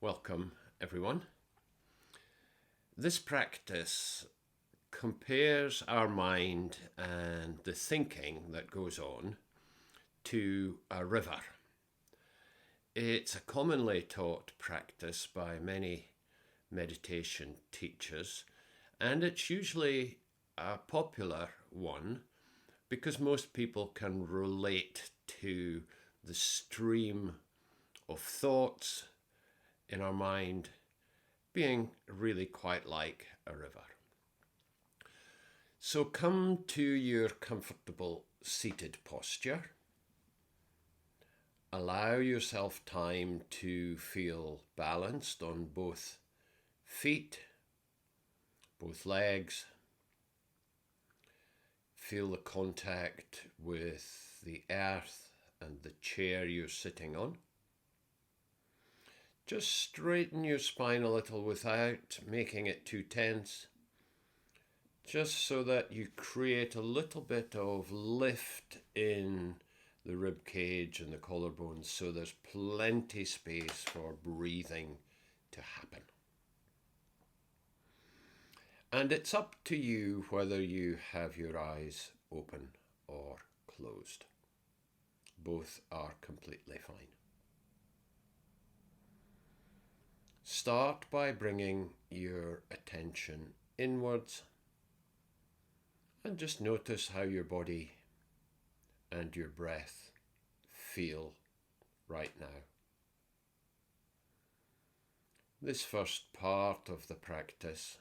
Welcome, everyone. This practice compares our mind and the thinking that goes on to a river. It's a commonly taught practice by many meditation teachers, and it's usually a popular one because most people can relate to the stream of thoughts in our mind being really quite like a river. So come to your comfortable seated posture. Allow yourself time to feel balanced on both feet, both legs. Feel the contact with the earth and the chair you're sitting on. Just straighten your spine a little without making it too tense, just so that you create a little bit of lift in the rib cage and the collarbones, so there's plenty space for breathing to happen. And it's up to you whether you have your eyes open or closed. Both are completely fine. Start by bringing your attention inwards and just notice how your body and your breath feel right now. This first part of the practice,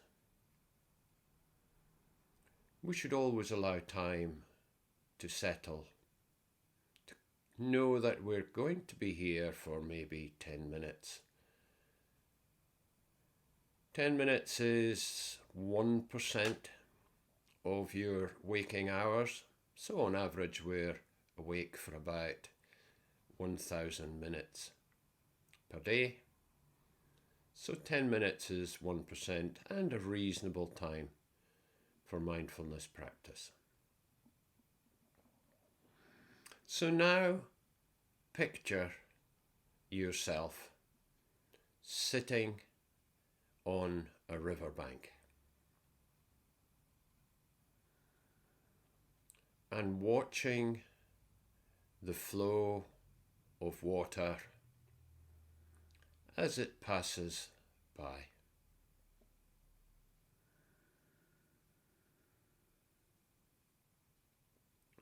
we should always allow time to settle, to know that we're going to be here for maybe 10 minutes. 10 minutes is 1% of your waking hours. So on average, we're awake for about 1,000 minutes per day. So 10 minutes is 1% and a reasonable time for mindfulness practice. So now picture yourself sitting on a riverbank and watching the flow of water as it passes by.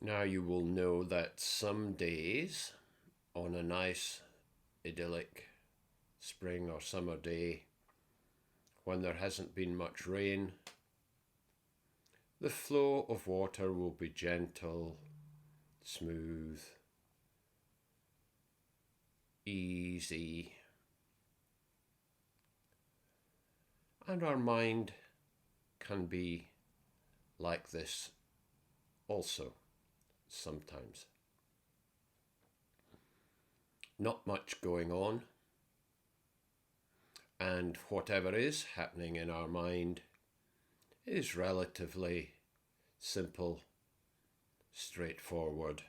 Now you will know that some days on a nice idyllic spring or summer day, when there hasn't been much rain, the flow of water will be gentle, smooth, easy. And our mind can be like this also sometimes. Not much going on, and whatever is happening in our mind is relatively simple, straightforward,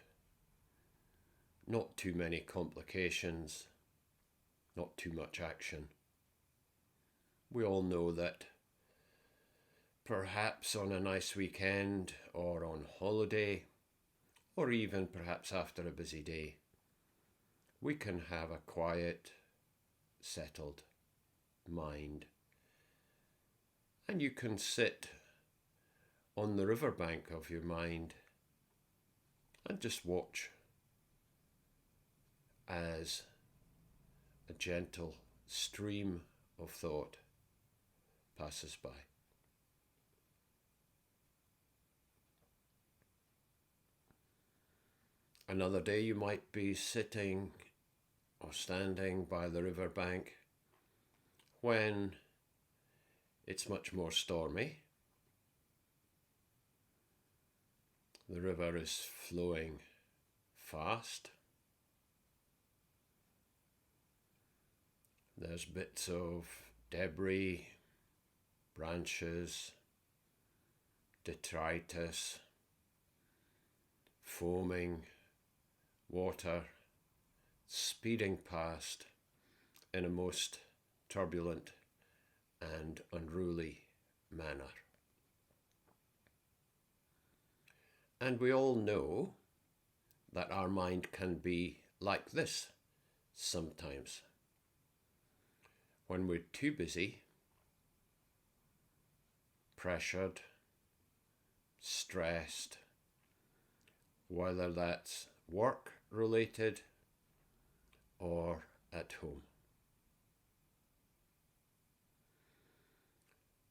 not too many complications, not too much action. We all know that perhaps on a nice weekend or on holiday, or even perhaps after a busy day, we can have a quiet, settled mind. And you can sit on the riverbank of your mind and just watch as a gentle stream of thought passes by. Another day you might be sitting or standing by the riverbank when it's much more stormy. The river is flowing fast. There's bits of debris, branches, detritus, foaming water speeding past in a most turbulent and unruly manner. And we all know that our mind can be like this sometimes. When we're too busy, pressured, stressed, whether that's work related or at home.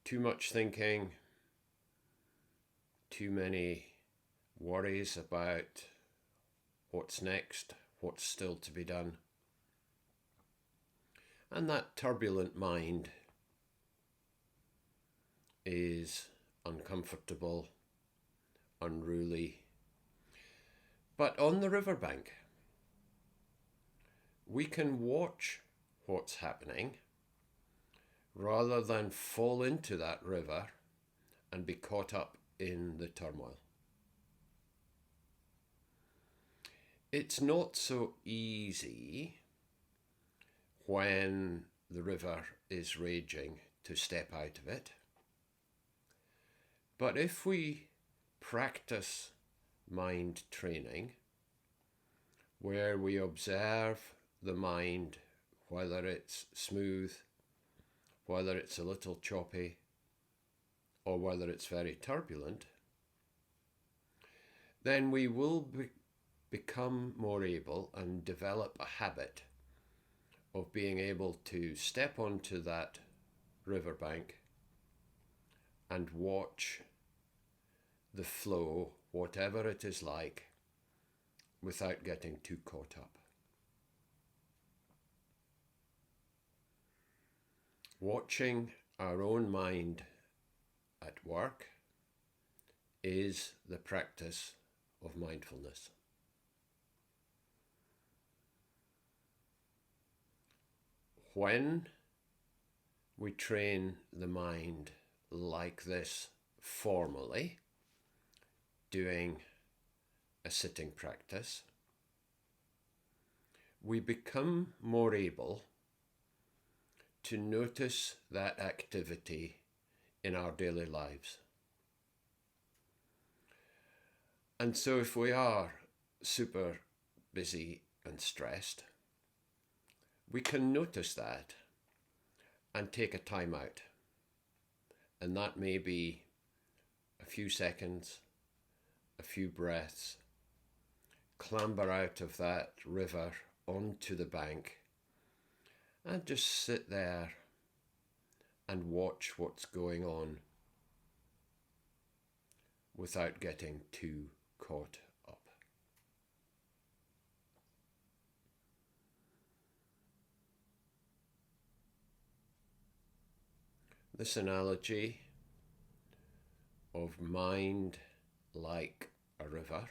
Too much thinking, too many worries about what's next, what's still to be done. And that turbulent mind is uncomfortable, unruly. But on the riverbank, we can watch what's happening rather than fall into that river and be caught up in the turmoil. It's not so easy when the river is raging to step out of it. But if we practice mind training, where we observe the mind, whether it's smooth, whether it's a little choppy, or whether it's very turbulent, then we will become more able and develop a habit of being able to step onto that riverbank and watch the flow, whatever it is like, without getting too caught up. Watching our own mind at work is the practice of mindfulness. When we train the mind like this formally, doing a sitting practice, we become more able to notice that activity in our daily lives. And so if we are super busy and stressed, we can notice that and take a time out. And that may be a few seconds, a few breaths, clamber out of that river onto the bank and just sit there and watch what's going on without getting too caught up. This analogy of mind like a river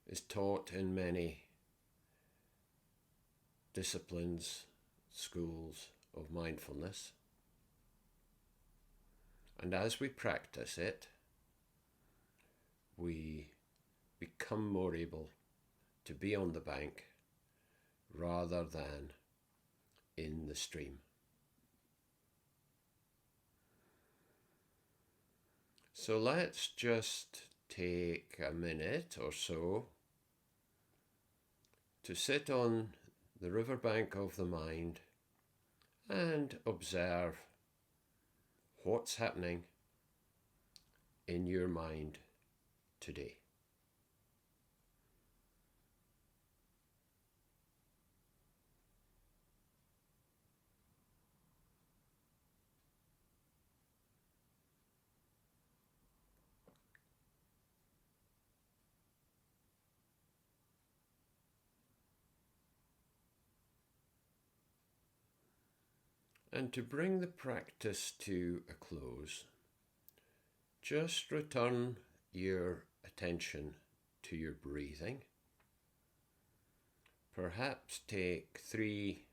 is taught in many disciplines, schools of mindfulness. And as we practice it, we become more able to be on the bank rather than in the stream. So let's just take a minute or so to sit on the riverbank of the mind and observe what's happening in your mind today. And to bring the practice to a close, just return your attention to your breathing. Perhaps take 3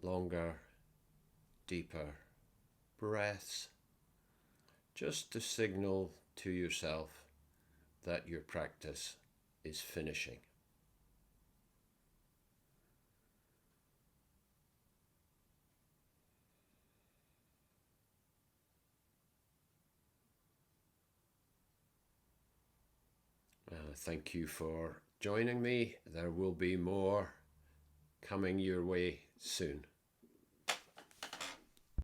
longer, deeper breaths, just to signal to yourself that your practice is finishing. thank you for joining me. There will be more coming your way soon.